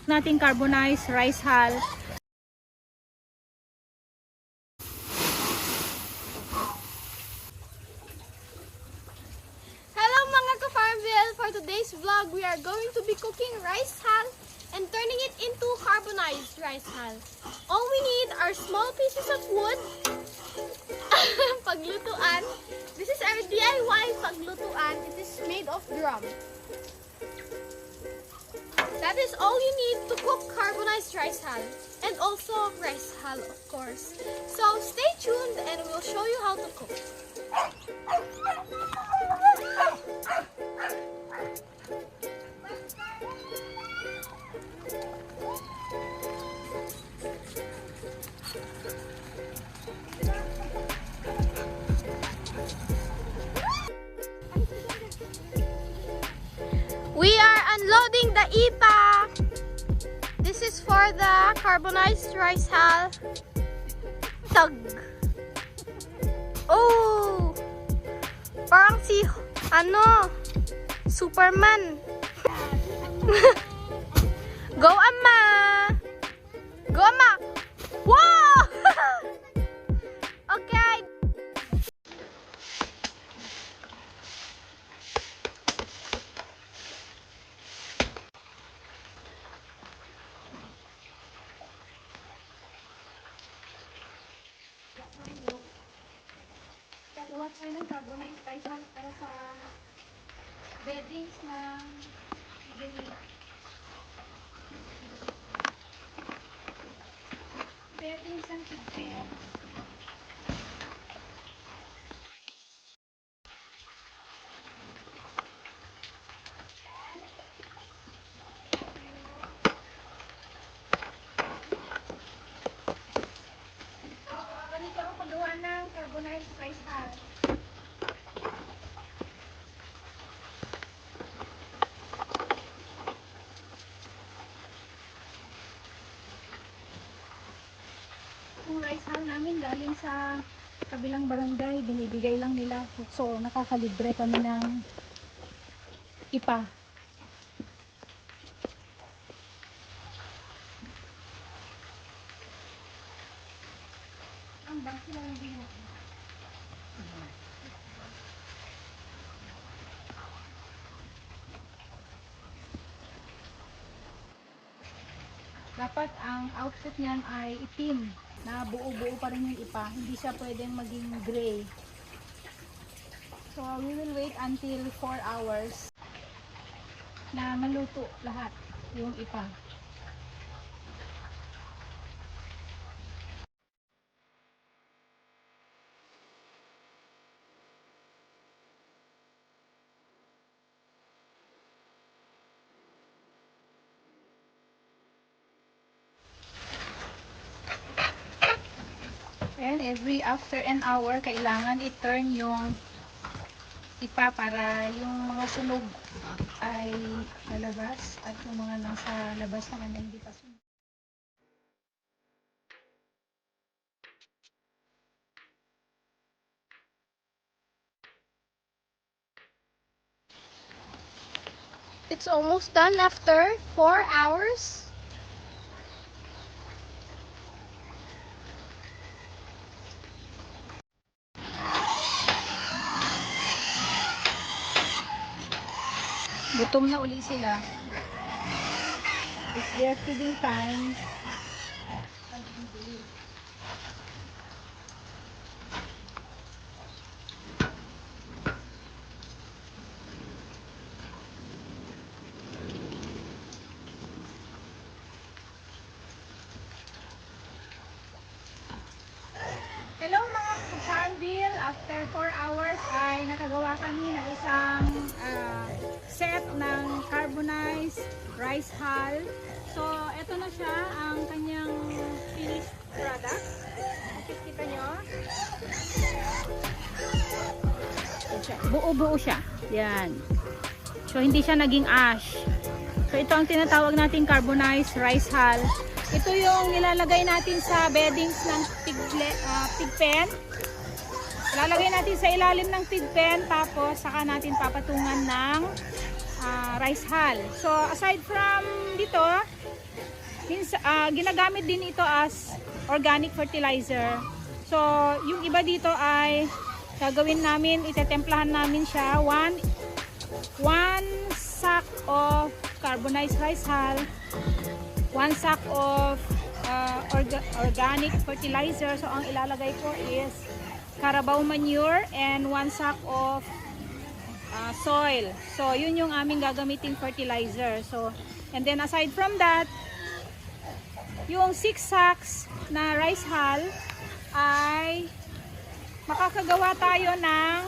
nating carbonized rice hull. Hello mga ka-Farmville! For today's vlog, we are going to be cooking rice hull and turning it into carbonized rice hull. All we need are small pieces of wood, paglutuan. This is our DIY paglutuan. It is made of drum. That is all you need to cook carbonized rice hull. And also rice hull, of course. So stay tuned and we'll show you how to cook. We are unloading the IPA. This is for the carbonized rice hull. Tug. Oh! Parang si, Superman. Go, Amma! Go, Amma! Whoa! Okay. Gagawa tayo ng carbonized rice hull para sa beddings ng bedding. Beddings ng tigpin. Ganito ang paggawa ng carbonized rice hull. Yung rice hull namin galing sa kabilang barangay, binibigay lang nila. So, nakakalibre kami ng IPA. Ang bang sila lang din. Dapat ang output niyan ay itim, na buo-buo pa rin yung IPA. Hindi siya pwedeng maging gray. So, we will wait until 4 hours na maluto lahat yung IPA. And every after an hour, kailangan i-turn yung IPA para yung mga sunog ay lalabas at yung mga nasa labas naman na hindi pa sunog. It's almost done after 4 hours. Gutom na uli sila. It's their feeding time. Hello mga Farmville! After 4 hours ay nakagawa kami ng isang set ng carbonized rice hull. So, ito na siya ang kanyang finished product. Makikita nyo. Buo-buo siya. Yan. So, hindi siya naging ash. So, ito ang tinatawag nating carbonized rice hull. Ito yung nilalagay natin sa beddings ng pigpen. Ilalagay natin sa ilalim ng pigpen, tapos saka natin papatungan ng rice hull. So aside from dito, Ginagamit din ito as organic fertilizer. So, yung iba dito ay gagawin namin, itetemplahan namin siya. One sack of carbonized rice hull, 1 sack of organic fertilizer. So, ang ilalagay ko is Carabao manure and 1 sack of soil. So, yun yung aming gagamiting fertilizer. So, and then aside from that, yung 6 sacks na rice hull ay makakagawa tayo ng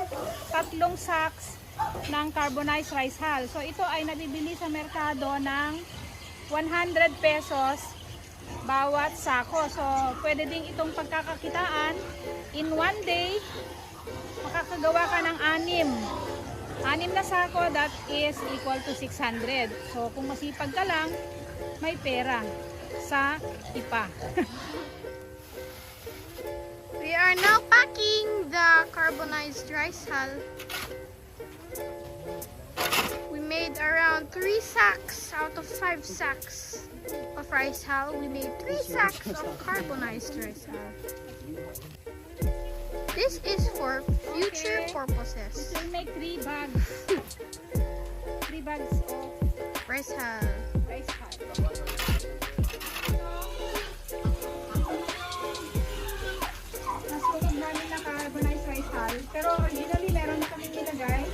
3 sacks ng carbonized rice hull. So, ito ay nabibili sa merkado ng 100 pesos bawat sako. So, pwede din itong pagkakakitaan. In 1 day, makakagawa ka ng 6 na sako, that is equal to 600. So, kung masipag ka lang, may pera sa ipa. We are now packing the carbonized rice hull. We made around 3 sacks out of 5 sacks of rice hull. We made 3 sacks of carbonized rice hull. This is for future Okay. purposes. This will make 3 bags. 3 bags of Rice hull. rice hull. Nasunog namin na carbonized rice hull. Pero originally meron na kami nilagay.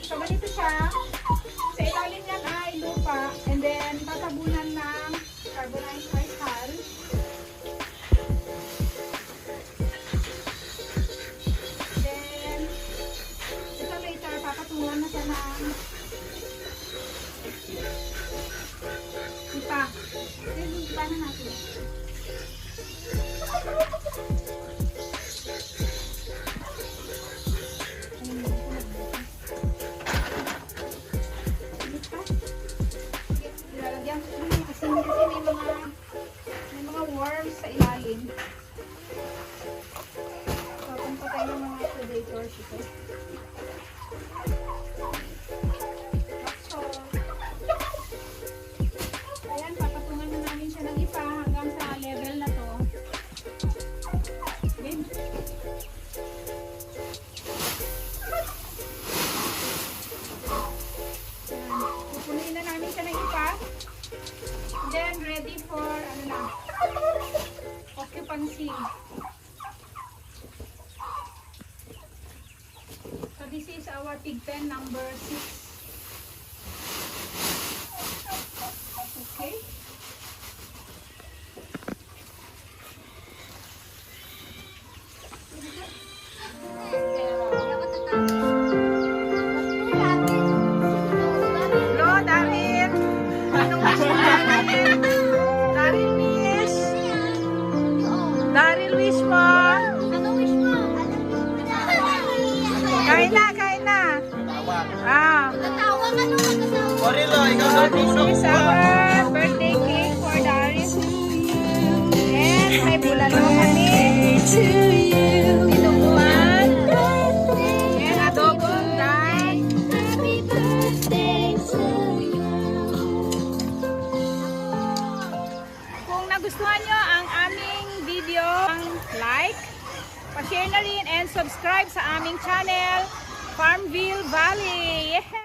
So ganito siya. Sa ilalim niyan ay lupa. And then tatabunan ng carbonized rice hull. Then ito later papatungan na siya ng ipa. Then ipa na natin. Ilalagyan ko yung asin kasi may mga worms sa ilalim. So, kung patay ng mga predators ito. So, ayan, papatungan na namin siya ng ipa hanggang sa level na to. Okay. Pupunuin na namin siya ng ipa. Then, ready for, occupancy. So, this is our pig pen number 6. Okay. Hello, Daryl. Anong wish mo, Daryl? Daryl wish. Daryl wish mo. Kain na, kain na. Ah. This is our birthday cake for Daryl. And may bulalo kami. Dinuguan. And adobong rice. Kung nagustuhan nyo ang aming video, like, pa-share na rin and subscribe sa aming channel, Farmville Valley. Yeah!